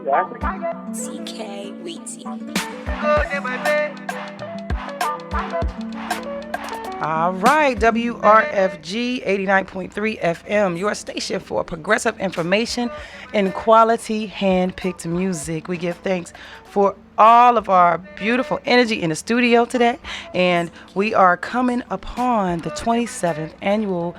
CK Weezy. All right, WRFG 89.3 FM, your station for progressive information and quality hand-picked music. We give thanks for all of our beautiful energy in the studio today, and we are coming upon the 27th annual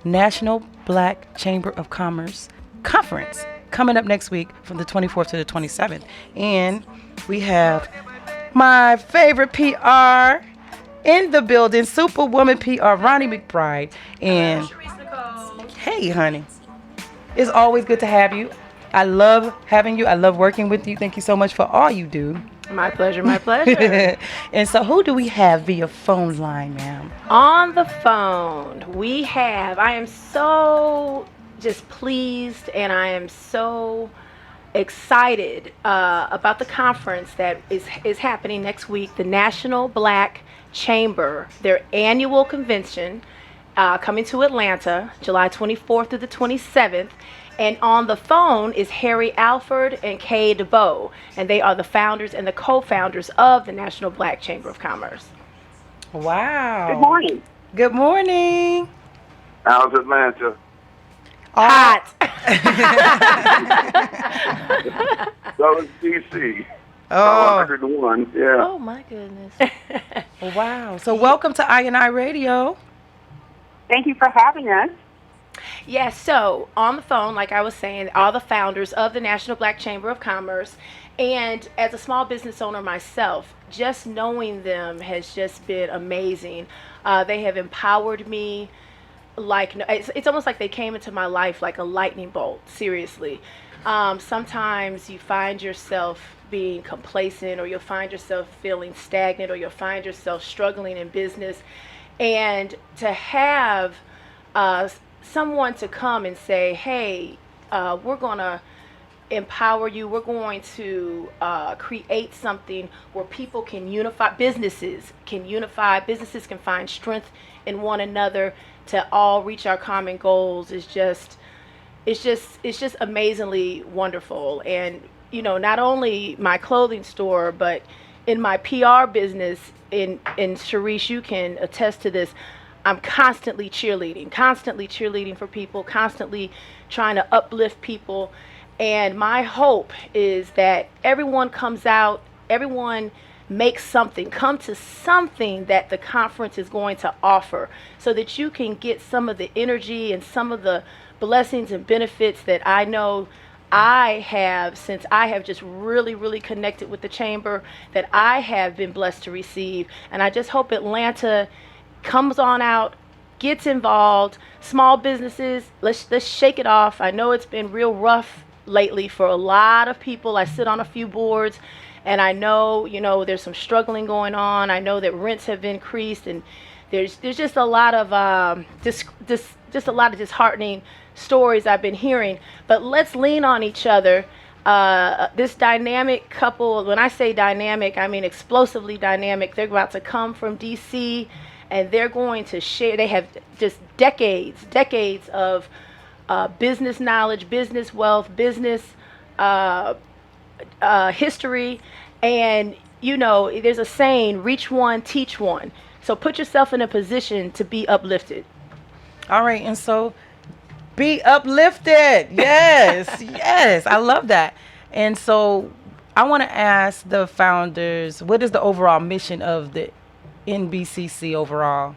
National Black Chamber of Commerce Conference coming up next week from the 24th to the 27th. And we have my favorite PR in the building, Superwoman PR, Ronnie McBride. And hey, honey, it's always good to have you. I love having you. I love working with you. Thank you so much for all you do. My pleasure, my pleasure. And so who do we have via phone line, ma'am? On the phone, I am so just pleased and I am so excited about the conference that is happening next week, the National Black Chamber, their annual convention coming to Atlanta, July 24th through the 27th. And on the phone is Harry Alford and Kay DeBow, and they are the founders and the co-founders of the National Black Chamber of Commerce. Wow. Good morning. Good morning. How's Atlanta? Hot. So is DC. Oh. 101, yeah. Oh, my goodness. Wow. So welcome to I&I Radio. Thank you for having us. Yes, so on the phone, like I was saying, are the founders of the National Black Chamber of Commerce. And as a small business owner myself, just knowing them has just been amazing. They have empowered me. It's almost like they came into my life like a lightning bolt, seriously. Sometimes you find yourself being complacent, or you'll find yourself feeling stagnant, or you'll find yourself struggling in business. And to have someone to come and say, hey, we're going to empower you. We're going to create something where people can unify, businesses can find strength in one another to all reach our common goals is just amazingly wonderful. And, you know, not only my clothing store, but in my PR business, in Sharice, you can attest to this, I'm constantly cheerleading for people, constantly trying to uplift people. And my hope is that everyone comes out, everyone come to something that the conference is going to offer, so that you can get some of the energy and some of the blessings and benefits that I know I have, since I have just really, really connected with the chamber, that I have been blessed to receive. And I just hope Atlanta comes on out, gets involved. Small businesses, let's shake it off. I know it's been real rough lately for a lot of people. I sit on a few boards, and I know, there's some struggling going on. I know that rents have increased, and there's just a lot of just a lot of disheartening stories I've been hearing. But let's lean on each other. This dynamic couple, when I say dynamic, I mean explosively dynamic. They're about to come from DC, and they're going to share. They have just decades of business knowledge, business wealth, business history. And, there's a saying, reach one, teach one. So put yourself in a position to be uplifted. All right, and so be uplifted. Yes, yes, I love that. And so I want to ask the founders, what is the overall mission of the NBCC overall?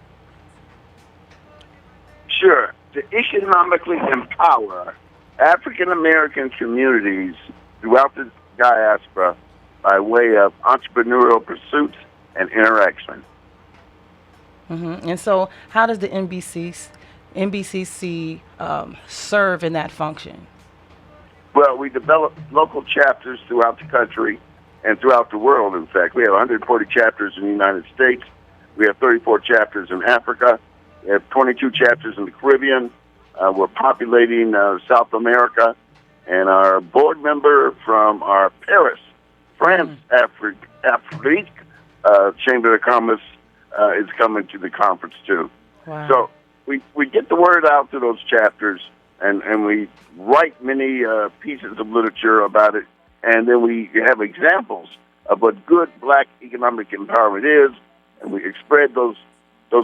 Sure. To economically empower African American communities throughout the diaspora by way of entrepreneurial pursuits and interaction. Mm-hmm. And so how does the NBCC serve in that function? Well, we develop local chapters throughout the country and throughout the world, in fact. We have 140 chapters in the United States. We have 34 chapters in Africa. We have 22 chapters in the Caribbean. We're populating South America. And our board member from our Paris, France, Afrique Chamber of Commerce is coming to the conference, too. Wow. So we get the word out to those chapters, and we write many pieces of literature about it and then we have examples of what good black economic empowerment is, and we spread those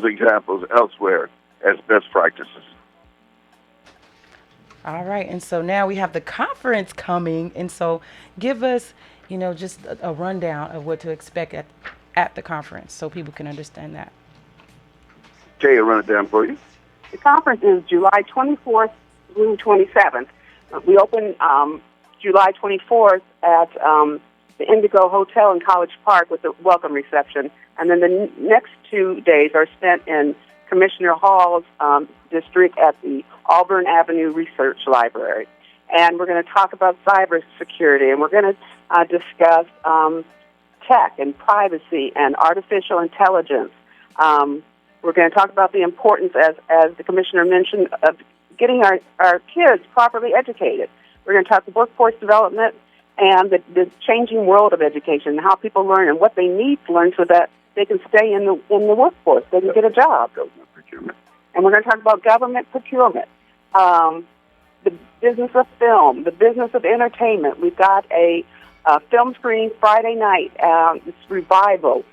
examples elsewhere as best practices. All right, and so now we have the conference coming, and so give us, just a rundown of what to expect at the conference so people can understand that. Jay, I'll run it down for you. The conference is July 24th through 27th. We open July 24th at the Indigo Hotel in College Park with a welcome reception, and then the next 2 days are spent in Commissioner Hall's district at the Auburn Avenue Research Library. And we're going to talk about cybersecurity, and we're going to discuss tech and privacy and artificial intelligence. We're going to talk about the importance, as the Commissioner mentioned, of getting our kids properly educated. We're going to talk workforce development and the changing world of education, and how people learn and what they need to learn so that they can stay in the workforce, they can get a job. Government procurement. And we're going to talk about government procurement, the business of film, the business of entertainment. We've got a film screening Friday night. It's Revival,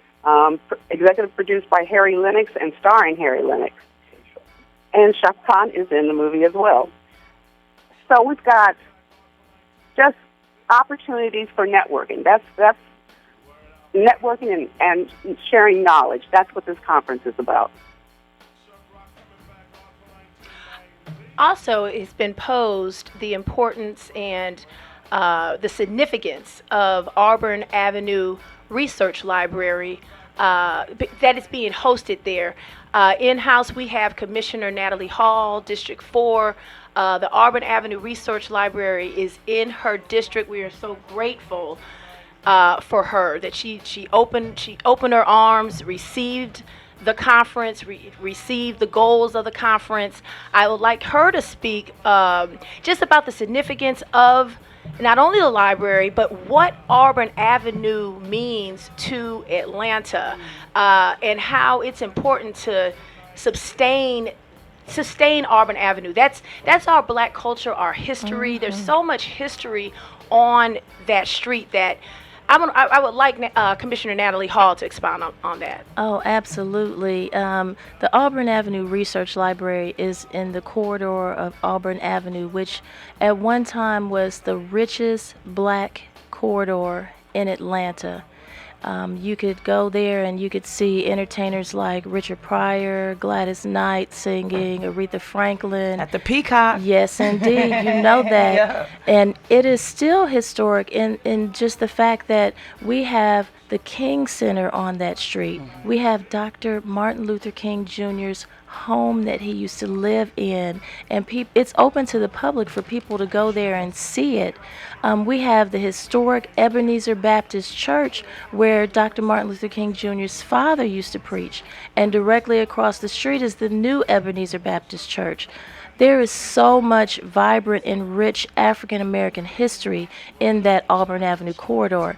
executive produced by Harry Lennox and starring Harry Lennox. And Shah Khan is in the movie as well. So we've got just opportunities for networking. That's networking and sharing knowledge. That's what this conference is about. Also, it's been posed the importance and the significance of Auburn Avenue Research Library that is being hosted there. In-house, we have Commissioner Natalie Hall, District 4. The Auburn Avenue Research Library is in her district. We are so grateful for her that she opened her arms, received the conference, received the goals of the conference. I would like her to speak just about the significance of not only the library, but what Auburn Avenue means to Atlanta, and how it's important to sustain Auburn Avenue. That's our black culture, our history. There's so much history on that street that I would like Commissioner Natalie Hall to expound on that. Oh, absolutely. The Auburn Avenue Research Library is in the corridor of Auburn Avenue, which at one time was the richest black corridor in Atlanta. You could go there and you could see entertainers like Richard Pryor, Gladys Knight singing, Aretha Franklin. At the Peacock. Yes, indeed. You know that. Yeah. And it is still historic in just the fact that we have the King Center on that street. Mm-hmm. We have Dr. Martin Luther King Jr.'s home that he used to live in, and it's open to the public for people to go there and see it. We have the historic Ebenezer Baptist Church where Dr. Martin Luther King Jr.'s father used to preach, and directly across the street is the new Ebenezer Baptist Church. There is so much vibrant and rich African American history in that Auburn Avenue corridor.